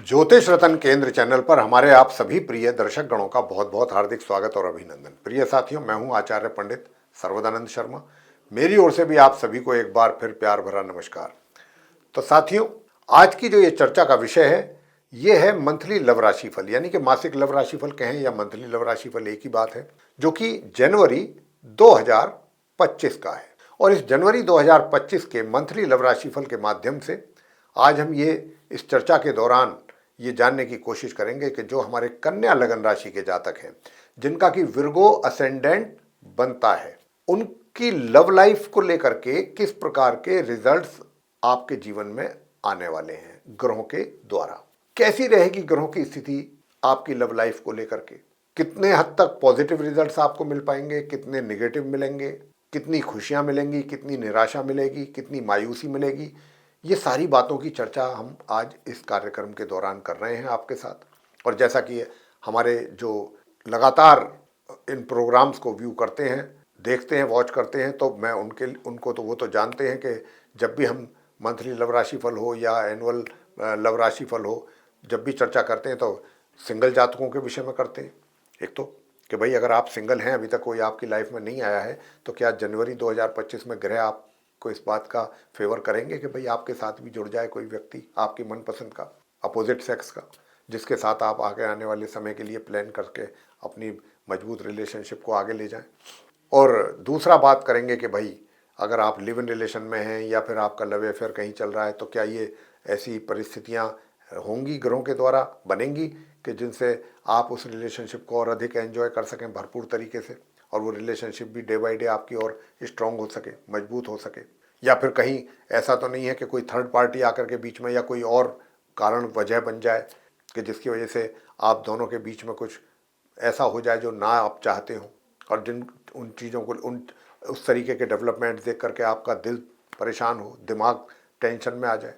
ज्योतिष रतन केंद्र चैनल पर हमारे आप सभी प्रिय दर्शक गणों का बहुत बहुत हार्दिक स्वागत और अभिनंदन। प्रिय साथियों, मैं हूं आचार्य पंडित सर्वदानंद शर्मा। मेरी ओर से भी आप सभी को एक बार फिर प्यार भरा नमस्कार। तो साथियों, आज की जो ये चर्चा का विषय है ये है मंथली लव राशिफल, यानी कि मासिक लव राशिफल कहें या मंथली लव राशिफल एक ही बात है, जो कि जनवरी 2025 का है। और इस जनवरी 2025 के मंथली लव राशिफल के माध्यम से आज हम ये इस चर्चा के दौरान ये जानने की कोशिश करेंगे कि जो हमारे कन्या लगन राशि के जातक हैं, जिनका कि विर्गो असेंडेंट बनता है, उनकी लव लाइफ को लेकर के किस प्रकार के रिजल्ट्स आपके जीवन में आने वाले हैं ग्रहों के द्वारा। कैसी रहेगी ग्रहों की स्थिति आपकी लव लाइफ को लेकर के, कितने हद तक पॉजिटिव रिजल्ट्स आपको मिल पाएंगे, कितने नेगेटिव मिलेंगे, कितनी खुशियां मिलेंगी, कितनी निराशा मिलेगी, कितनी मायूसी मिलेगी, ये सारी बातों की चर्चा हम आज इस कार्यक्रम के दौरान कर रहे हैं आपके साथ। और जैसा कि हमारे जो लगातार इन प्रोग्राम्स को व्यू करते हैं, देखते हैं, वॉच करते हैं, तो मैं उनको तो वो तो जानते हैं कि जब भी हम मंथली लव राशिफल हो या एनुअल लव राशिफल हो, जब भी चर्चा करते हैं तो सिंगल जातकों के विषय में करते हैं। एक तो कि भाई अगर आप सिंगल हैं, अभी तक कोई आपकी लाइफ में नहीं आया है, तो क्या जनवरी 2025 में ग्रह आपको इस बात का फेवर करेंगे कि भाई आपके साथ भी जुड़ जाए कोई व्यक्ति आपकी मनपसंद का, अपोजिट सेक्स का, जिसके साथ आप आगे आने वाले समय के लिए प्लान करके अपनी मजबूत रिलेशनशिप को आगे ले जाएं। और दूसरा बात करेंगे कि भाई अगर आप लिव इन रिलेशन में हैं या फिर आपका लव अफेयर कहीं चल रहा है, तो क्या ये ऐसी परिस्थितियां होंगी ग्रहों के द्वारा बनेंगी कि जिनसे आप उस रिलेशनशिप को और अधिक एंजॉय कर सकें भरपूर तरीके से, और वो रिलेशनशिप भी डे बाय डे आपकी और स्ट्रांग हो सके, मजबूत हो सके। या फिर कहीं ऐसा तो नहीं है कि कोई थर्ड पार्टी आकर के बीच में या कोई और कारण वजह बन जाए कि जिसकी वजह से आप दोनों के बीच में कुछ ऐसा हो जाए जो ना आप चाहते हो, और जिन उन चीज़ों को उस तरीके के डेवलपमेंट देख करके आपका दिल परेशान हो, दिमाग टेंशन में आ जाए।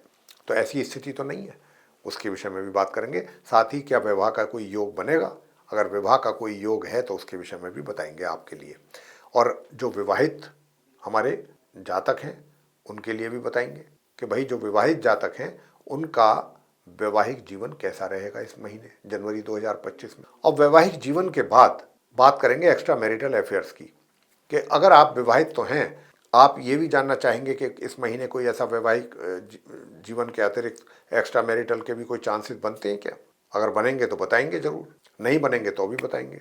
तो ऐसी स्थिति तो नहीं है, उसके विषय में भी बात करेंगे। साथ ही क्या विवाह का कोई योग बनेगा, अगर विवाह का कोई योग है तो उसके विषय में भी बताएंगे आपके लिए। और जो विवाहित हमारे जातक हैं उनके लिए भी बताएंगे कि भाई जो विवाहित जातक हैं उनका वैवाहिक जीवन कैसा रहेगा इस महीने जनवरी 2025 में। और वैवाहिक जीवन के बाद बात करेंगे एक्स्ट्रा मैरिटल अफेयर्स की, कि अगर आप विवाहित तो हैं, आप ये भी जानना चाहेंगे कि इस महीने कोई ऐसा वैवाहिक जीवन के अतिरिक्त एक्स्ट्रा मैरिटल के भी कोई चांसेस बनते हैं क्या। अगर बनेंगे तो बताएंगे ज़रूर, नहीं बनेंगे तो भी बताएंगे।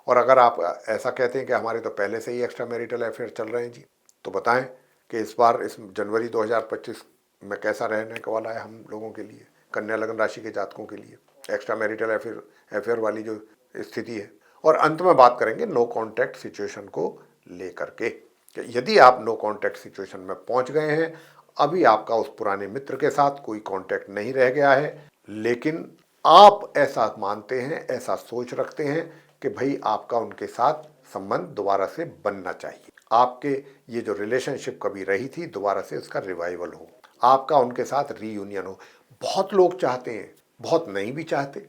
और अगर आप ऐसा कहते हैं कि हमारे तो पहले से ही एक्स्ट्रा मैरिटल अफेयर चल रहे हैं जी, तो बताएं कि इस बार इस जनवरी 2025 में कैसा रहने का वाला है हम लोगों के लिए, कन्या लगन राशि के जातकों के लिए एक्स्ट्रा मैरिटल अफेयर वाली जो स्थिति है। और अंत में बात करेंगे नो कॉन्टैक्ट सिचुएशन को लेकर के, यदि आप नो कॉन्टैक्ट सिचुएशन में पहुंच गए हैं, अभी आपका उस पुराने मित्र के साथ कोई कॉन्टैक्ट नहीं रह गया है, लेकिन आप ऐसा मानते हैं, ऐसा सोच रखते हैं कि भाई आपका उनके साथ संबंध दोबारा से बनना चाहिए, आपके ये जो रिलेशनशिप कभी रही थी दोबारा से उसका रिवाइवल हो, आपका उनके साथ रीयूनियन हो। बहुत लोग चाहते हैं, बहुत नहीं भी चाहते।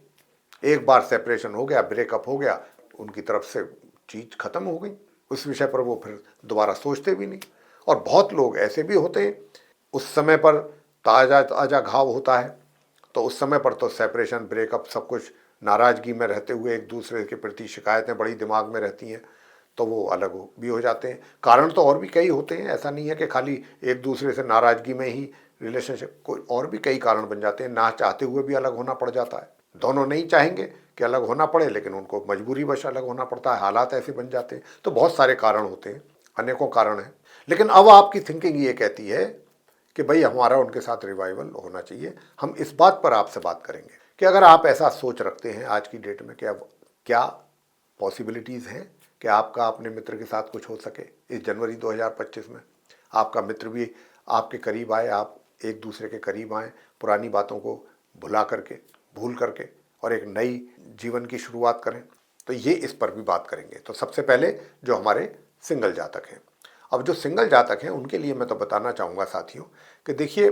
एक बार सेपरेशन हो गया, ब्रेकअप हो गया, उनकी तरफ से चीज खत्म हो गई, उस विषय पर वो फिर दोबारा सोचते भी नहीं। और बहुत लोग ऐसे भी होते हैं, उस समय पर ताज़ा ताज़ा घाव होता है, तो उस समय पर तो सेपरेशन, ब्रेकअप सब कुछ नाराज़गी में रहते हुए एक दूसरे के प्रति शिकायतें बड़ी दिमाग में रहती हैं, तो वो अलग भी हो जाते हैं। कारण तो और भी कई होते हैं, ऐसा नहीं है कि खाली एक दूसरे से नाराज़गी में ही रिलेशनशिप, कोई और भी कई कारण बन जाते हैं। ना चाहते हुए भी अलग होना पड़ जाता है, दोनों नहीं चाहेंगे कि अलग होना पड़े, लेकिन उनको मजबूरीवश अलग होना पड़ता है, हालात ऐसे बन जाते हैं। तो बहुत सारे कारण होते हैं, अनेकों कारण हैं। लेकिन अब आपकी थिंकिंग ये कहती है कि भाई हमारा उनके साथ रिवाइवल होना चाहिए। हम इस बात पर आपसे बात करेंगे कि अगर आप ऐसा सोच रखते हैं आज की डेट में, क्या पॉसिबिलिटीज़ हैं कि आपका अपने मित्र के साथ कुछ हो सके इस जनवरी 2025 में, आपका मित्र भी आपके करीब आए, आप एक दूसरे के करीब आएँ, पुरानी बातों को भूल करके और एक नई जीवन की शुरुआत करें। तो ये इस पर भी बात करेंगे। तो सबसे पहले जो हमारे सिंगल जातक हैं, अब जो सिंगल जातक हैं उनके लिए मैं तो बताना चाहूँगा साथियों कि देखिए,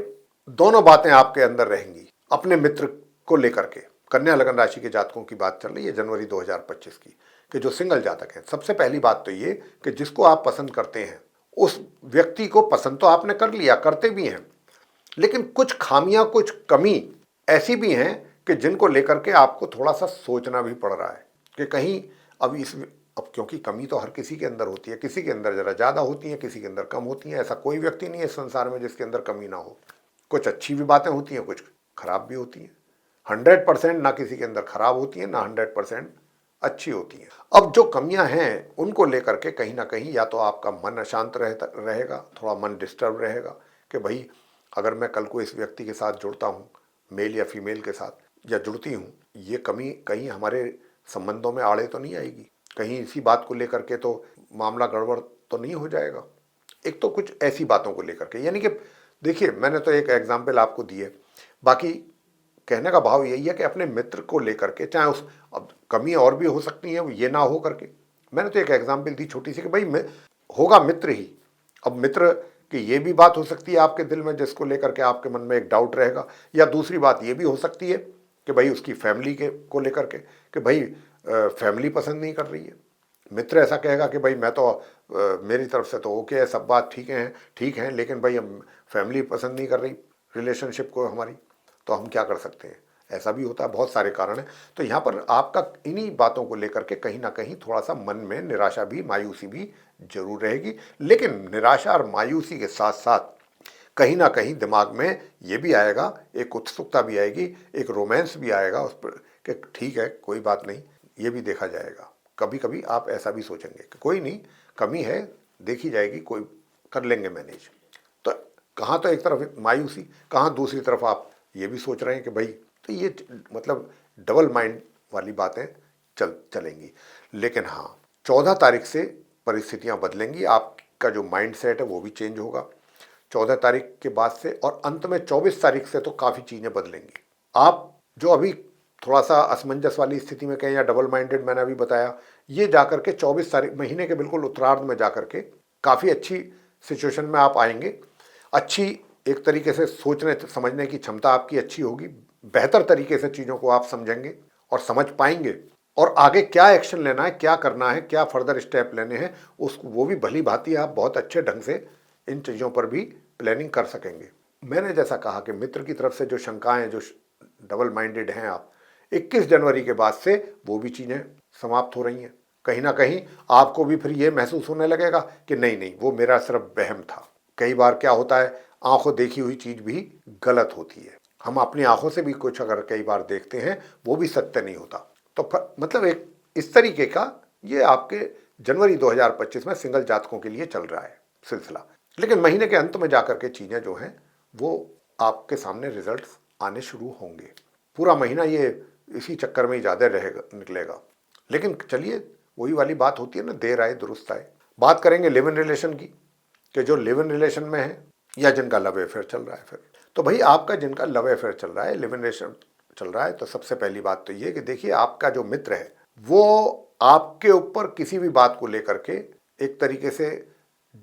दोनों बातें आपके अंदर रहेंगी अपने मित्र को लेकर के। कन्या लगन राशि के जातकों की बात चल रही है जनवरी 2025 की, कि जो सिंगल जातक हैं, सबसे पहली बात तो ये कि जिसको आप पसंद करते हैं उस व्यक्ति को पसंद तो आपने कर लिया, करते भी हैं, लेकिन कुछ खामियां, कुछ कमी ऐसी भी हैं कि जिनको लेकर के आपको थोड़ा सा सोचना भी पड़ रहा है कि कहीं अब क्योंकि कमी तो हर किसी के अंदर होती है, किसी के अंदर ज़रा ज़्यादा होती है, किसी के अंदर कम होती हैं। ऐसा कोई व्यक्ति नहीं है इस संसार में जिसके अंदर कमी ना हो। कुछ अच्छी भी बातें होती हैं, कुछ खराब भी होती हैं। 100% ना किसी के अंदर खराब होती है, ना 100% अच्छी होती हैं। अब जो कमियां हैं उनको लेकर के कहीं ना कहीं या तो आपका मन अशांत रहेगा, थोड़ा मन डिस्टर्ब रहेगा कि भाई अगर मैं कल को इस व्यक्ति के साथ जुड़ता हूँ, मेल या फीमेल के साथ या जुड़ती हूँ, ये कमी कहीं हमारे संबंधों में आड़े तो नहीं आएगी, कहीं इसी बात को लेकर के तो मामला गड़बड़ तो नहीं हो जाएगा। एक तो कुछ ऐसी बातों को लेकर के, यानी कि देखिए मैंने तो एक एग्जाम्पल आपको दी है, बाकी कहने का भाव यही है कि अपने मित्र को लेकर के, चाहे उस अब कमी और भी हो सकती है, ये ना हो करके मैंने तो एक एग्जाम्पल दी छोटी सी कि भाई होगा मित्र ही। अब मित्र की ये भी बात हो सकती है आपके दिल में जिसको लेकर के आपके मन में एक डाउट रहेगा, या दूसरी बात ये भी हो सकती है कि भाई उसकी फैमिली के को लेकर के कि भाई फैमिली पसंद नहीं कर रही है। मित्र ऐसा कहेगा कि भाई मैं तो मेरी तरफ से तो ओके है, सब बात ठीक है, लेकिन भाई हम फैमिली पसंद नहीं कर रही रिलेशनशिप को हमारी, तो हम क्या कर सकते हैं। ऐसा भी होता है, बहुत सारे कारण हैं। तो यहाँ पर आपका इन्हीं बातों को लेकर के कहीं ना कहीं थोड़ा सा मन में निराशा भी, मायूसी भी जरूर रहेगी, लेकिन निराशा और मायूसी के साथ साथ कहीं ना कहीं दिमाग में ये भी आएगा, एक उत्सुकता भी आएगी, एक रोमांस भी आएगा उस पर कि ठीक है कोई बात नहीं, ये भी देखा जाएगा। कभी कभी आप ऐसा भी सोचेंगे कि कोई नहीं, कमी है देखी जाएगी, कोई कर लेंगे मैनेज। तो कहाँ तो एक तरफ मायूसी, कहाँ दूसरी तरफ आप ये भी सोच रहे हैं कि भाई, तो ये मतलब डबल माइंड वाली बातें चलेंगी। लेकिन हाँ, 14 तारीख से परिस्थितियां बदलेंगी, आपका जो माइंड सेट है वो भी चेंज होगा 14 तारीख के बाद से, और अंत में 24 तारीख से तो काफ़ी चीज़ें बदलेंगी। आप जो अभी थोड़ा सा असमंजस वाली स्थिति में कहें या डबल माइंडेड मैंने अभी बताया, ये जाकर के 24 तारीख महीने के बिल्कुल उत्तरार्ध में जाकर के काफ़ी अच्छी सिचुएशन में आप आएंगे। अच्छी एक तरीके से सोचने समझने की क्षमता आपकी अच्छी होगी, बेहतर तरीके से चीज़ों को आप समझेंगे और समझ पाएंगे, और आगे क्या एक्शन लेना है, क्या करना है, क्या फर्दर स्टेप लेने हैं, उस वो भी भली भांति आप बहुत अच्छे ढंग से इन चीज़ों पर भी प्लानिंग कर सकेंगे। मैंने जैसा कहा कि मित्र की तरफ से जो शंकाएं, जो डबल माइंडेड हैं आप, 21 जनवरी के बाद से वो भी चीज़ें समाप्त हो रही हैं। कहीं ना कहीं आपको भी फिर ये महसूस होने लगेगा कि नहीं नहीं, वो मेरा सिर्फ वहम था। कई बार क्या होता है, आंखों देखी हुई चीज़ भी गलत होती है। हम अपनी आंखों से भी कुछ अगर कई बार देखते हैं वो भी सत्य नहीं होता। तो मतलब एक इस तरीके का ये आपके जनवरी 2025 में सिंगल जातकों के लिए चल रहा है सिलसिला। लेकिन महीने के अंत में जाकर के चीज़ें जो हैं वो आपके सामने रिजल्ट्स आने शुरू होंगे। पूरा महीना ये इसी चक्कर में ही ज़्यादा निकलेगा। लेकिन चलिए, वही वाली बात होती है ना, देर आए दुरुस्त आए। बात करेंगे लिव इन रिलेशन की, कि जो लिव इन रिलेशन में है या जिनका लव अफेयर चल रहा है। फिर तो भाई आपका जिनका लव अफेयर चल रहा है, लिव इन रिलेशन चल रहा है, तो सबसे पहली बात तो ये कि देखिए आपका जो मित्र है वो आपके ऊपर किसी भी बात को लेकर के एक तरीके से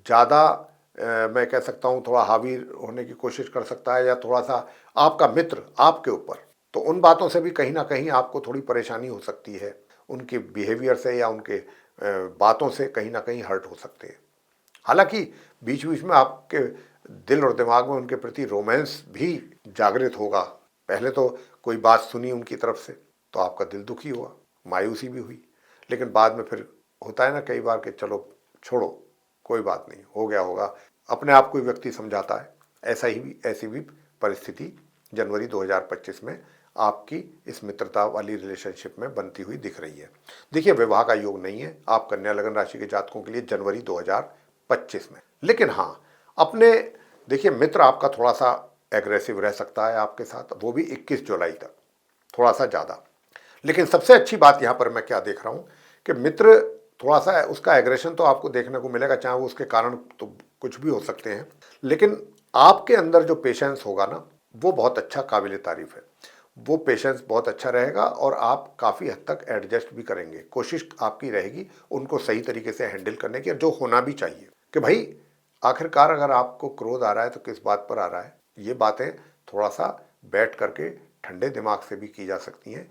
ज़्यादा मैं कह सकता हूँ थोड़ा हावी होने की कोशिश कर सकता है, या थोड़ा सा आपका मित्र आपके ऊपर, तो उन बातों से भी कहीं ना कहीं आपको थोड़ी परेशानी हो सकती है। उनके बिहेवियर से या उनके बातों से कहीं ना कहीं हर्ट हो सकते हैं। हालांकि बीच बीच में आपके दिल और दिमाग में उनके प्रति रोमांस भी जागृत होगा। पहले तो कोई बात सुनी उनकी तरफ से तो आपका दिल दुखी हुआ, मायूसी भी हुई, लेकिन बाद में फिर होता है ना कई बार कि चलो छोड़ो, कोई बात नहीं, हो गया होगा, अपने आप को ही व्यक्ति समझाता है। ऐसी भी परिस्थिति जनवरी 2025 में आपकी इस मित्रता वाली रिलेशनशिप में बनती हुई दिख रही है। देखिए विवाह का योग नहीं है आप कन्या लगन राशि के जातकों के लिए जनवरी 2025 में, लेकिन हाँ अपने देखिए मित्र आपका थोड़ा सा एग्रेसिव रह सकता है आपके साथ, वो भी 21 जुलाई तक थोड़ा सा ज़्यादा। लेकिन सबसे अच्छी बात यहाँ पर मैं क्या देख रहा हूँ कि मित्र थोड़ा सा उसका एग्रेशन तो आपको देखने को मिलेगा, चाहे वो उसके कारण तो कुछ भी हो सकते हैं, लेकिन आपके अंदर जो पेशेंस होगा ना वो बहुत अच्छा, काबिल तारीफ है। वो पेशेंस बहुत अच्छा रहेगा और आप काफ़ी हद तक एडजस्ट भी करेंगे। कोशिश आपकी रहेगी उनको सही तरीके से हैंडल करने की, जो होना भी चाहिए कि भाई आखिरकार अगर आपको क्रोध आ रहा है तो किस बात पर आ रहा है, ये बातें थोड़ा सा बैठ करके ठंडे दिमाग से भी की जा सकती हैं।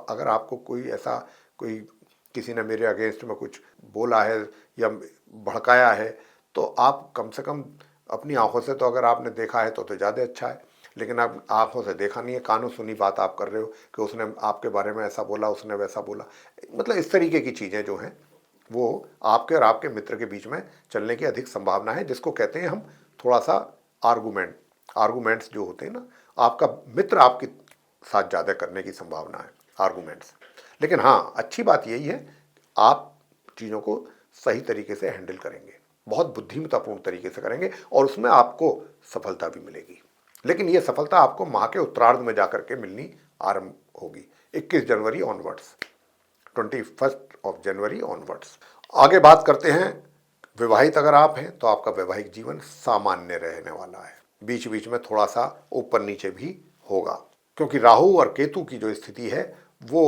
अगर आपको कोई किसी ने मेरे अगेंस्ट में कुछ बोला है या भड़काया है तो आप कम से कम अपनी आंखों से तो अगर आपने देखा है तो ज़्यादा अच्छा है, लेकिन आप आंखों से देखा नहीं है, कानों सुनी बात आप कर रहे हो कि उसने आपके बारे में ऐसा बोला, उसने वैसा बोला। मतलब इस तरीके की चीज़ें जो हैं वो आपके और आपके मित्र के बीच में चलने की अधिक संभावना है, जिसको कहते हैं हम थोड़ा सा आर्गूमेंट्स जो होते हैं ना, आपका मित्र आपके साथ ज़्यादा करने की संभावना है आर्गूमेंट्स। लेकिन हाँ, अच्छी बात यही है आप चीज़ों को सही तरीके से हैंडल करेंगे, बहुत बुद्धिमत्तापूर्ण तरीके से करेंगे और उसमें आपको सफलता भी मिलेगी। लेकिन ये सफलता आपको माह के उत्तरार्ध में जाकर के मिलनी आरंभ होगी, 21 जनवरी ऑनवर्ड्स, 21 ऑनवर्ड्स। आगे बात करते हैं, विवाहित अगर आप हैं तो आपका वैवाहिक जीवन सामान्य रहने वाला है, बीच बीच में थोड़ा सा ऊपर नीचे भी होगा, क्योंकि राहु और केतु की जो स्थिति है वो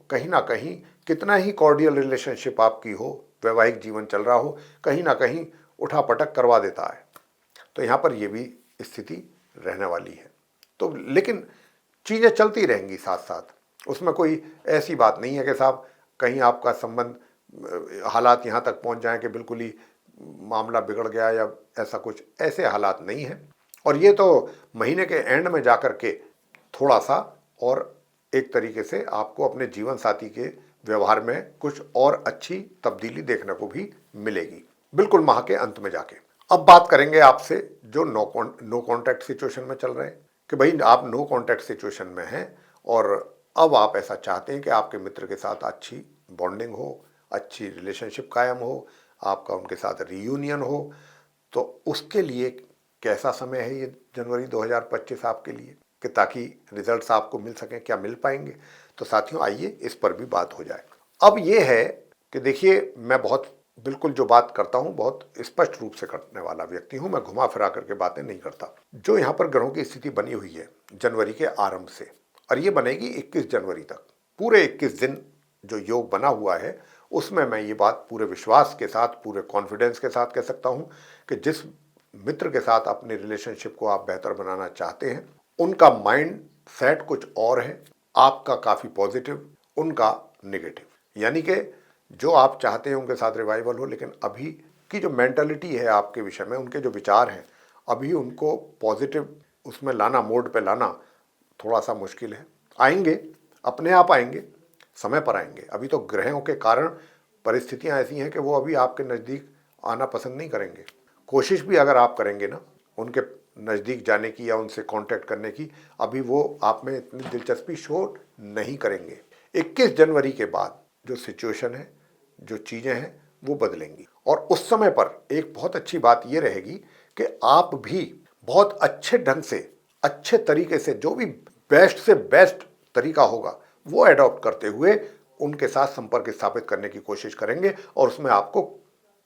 कहीं ना कहीं, कितना ही कॉर्डियल रिलेशनशिप आपकी हो, वैवाहिक जीवन चल रहा हो, कहीं ना कहीं उठापटक करवा देता है। तो यहाँ पर ये भी स्थिति रहने वाली है। तो लेकिन चीज़ें चलती रहेंगी साथ साथ, उसमें कोई ऐसी बात नहीं है कि साहब कहीं आपका संबंध, हालात यहाँ तक पहुँच जाएं कि बिल्कुल ही मामला बिगड़ गया या ऐसा कुछ, ऐसे हालात नहीं हैं। और ये तो महीने के एंड में जाकर के थोड़ा सा और एक तरीके से आपको अपने जीवन साथी के व्यवहार में कुछ और अच्छी तब्दीली देखने को भी मिलेगी, बिल्कुल माह के अंत में जाके। अब बात करेंगे आपसे जो नो कॉन्टैक्ट सिचुएशन में चल रहे हैं, कि भाई आप नो कॉन्टैक्ट सिचुएशन में हैं और अब आप ऐसा चाहते हैं कि आपके मित्र के साथ अच्छी बॉन्डिंग हो, अच्छी रिलेशनशिप कायम हो, आपका उनके साथ रियूनियन हो। तो उसके लिए कैसा समय है ये जनवरी 2025 आपके लिए, कि ताकि रिजल्ट्स आपको मिल सकें, क्या मिल पाएंगे? तो साथियों आइए इस पर भी बात हो जाए। अब ये है कि देखिए, मैं बहुत बिल्कुल जो बात करता हूँ बहुत स्पष्ट रूप से करने वाला व्यक्ति हूँ, मैं घुमा फिरा करके बातें नहीं करता। जो यहाँ पर ग्रहों की स्थिति बनी हुई है जनवरी के आरंभ से, और ये बनेगी 21 जनवरी तक, पूरे 21 दिन जो योग बना हुआ है, उसमें मैं ये बात पूरे विश्वास के साथ, पूरे कॉन्फिडेंस के साथ कह सकता हूँ कि जिस मित्र के साथ अपनी रिलेशनशिप को आप बेहतर बनाना चाहते हैं, उनका माइंड सेट कुछ और है, आपका काफ़ी पॉजिटिव, उनका नेगेटिव। यानी कि जो आप चाहते हैं उनके साथ रिवाइवल हो, लेकिन अभी की जो मेंटालिटी है आपके विषय में, उनके जो विचार हैं, अभी उनको पॉजिटिव उसमें लाना, मोड पे लाना थोड़ा सा मुश्किल है। आएंगे, अपने आप आएंगे, समय पर आएंगे। अभी तो ग्रहों के कारण परिस्थितियां ऐसी हैं कि वो अभी आपके नज़दीक आना पसंद नहीं करेंगे। कोशिश भी अगर आप करेंगे ना उनके नज़दीक जाने की या उनसे कांटेक्ट करने की, अभी वो आप में इतनी दिलचस्पी शो नहीं करेंगे। 21 जनवरी के बाद जो सिचुएशन है, जो चीज़ें हैं, वो बदलेंगी। और उस समय पर एक बहुत अच्छी बात ये रहेगी कि आप भी बहुत अच्छे ढंग से, अच्छे तरीके से, जो भी बेस्ट से बेस्ट तरीका होगा वो एडॉप्ट करते हुए उनके साथ संपर्क स्थापित करने की कोशिश करेंगे, और उसमें आपको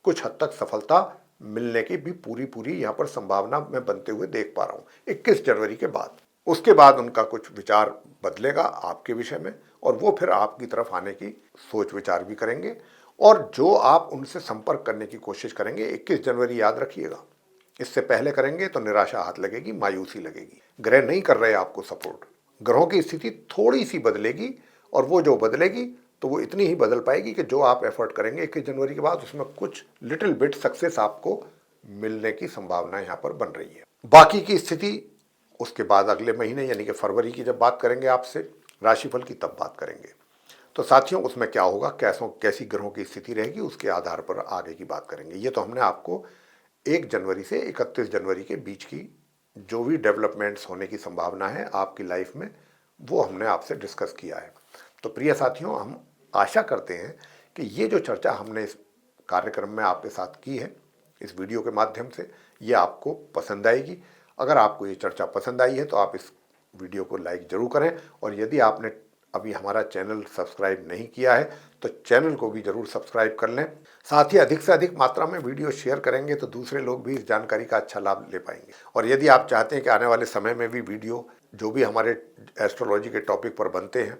कुछ हद तक सफलता मिलने की भी पूरी यहाँ पर संभावना मैं बनते हुए देख पा रहा हूँ 21 जनवरी के बाद। उसके बाद उनका कुछ विचार बदलेगा आपके विषय में, और वो फिर आपकी तरफ आने की सोच विचार भी करेंगे, और जो आप उनसे संपर्क करने की कोशिश करेंगे 21 जनवरी याद रखिएगा, इससे पहले करेंगे तो निराशा हाथ लगेगी, मायूसी लगेगी। ग्रह नहीं कर रहे आपको सपोर्ट, ग्रहों की स्थिति थोड़ी सी बदलेगी, और वो जो बदलेगी तो वो इतनी ही बदल पाएगी कि जो आप एफर्ट करेंगे 21 जनवरी के बाद, उसमें कुछ लिटिल बिट सक्सेस आपको मिलने की संभावना यहाँ पर बन रही है। बाकी की स्थिति उसके बाद अगले महीने यानी कि फरवरी की जब बात करेंगे आपसे राशिफल की, तब बात करेंगे। तो साथियों उसमें क्या होगा, कैसी ग्रहों की स्थिति रहेगी, उसके आधार पर आगे की बात करेंगे। ये तो हमने आपको 1 जनवरी से 31 जनवरी के बीच की जो भी डेवलपमेंट्स होने की संभावना है आपकी लाइफ में, वो हमने आपसे डिस्कस किया है। तो प्रिय साथियों, हम आशा करते हैं कि ये जो चर्चा हमने इस कार्यक्रम में आपके साथ की है, इस वीडियो के माध्यम से, ये आपको पसंद आएगी। अगर आपको ये चर्चा पसंद आई है तो आप इस वीडियो को लाइक ज़रूर करें, और यदि आपने अभी हमारा चैनल सब्सक्राइब नहीं किया है तो चैनल को भी ज़रूर सब्सक्राइब कर लें। साथ ही अधिक से अधिक मात्रा में वीडियो शेयर करेंगे तो दूसरे लोग भी इस जानकारी का अच्छा लाभ ले पाएंगे। और यदि आप चाहते हैं कि आने वाले समय में भी वीडियो जो भी हमारे एस्ट्रोलॉजी के टॉपिक पर बनते हैं,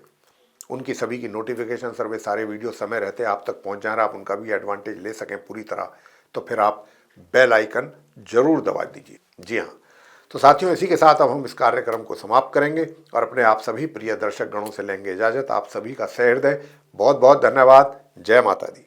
उनकी सभी की नोटिफिकेशन सर्वे, सारे वीडियो समय रहते आप तक पहुंच जाए, आप उनका भी एडवांटेज ले सकें पूरी तरह, तो फिर आप बेल आइकन जरूर दबा दीजिए। जी हाँ, तो साथियों इसी के साथ अब हम इस कार्यक्रम को समाप्त करेंगे और अपने आप सभी प्रिय दर्शक गणों से लेंगे इजाजत। आप सभी का सहृदय बहुत बहुत धन्यवाद। जय माता दी।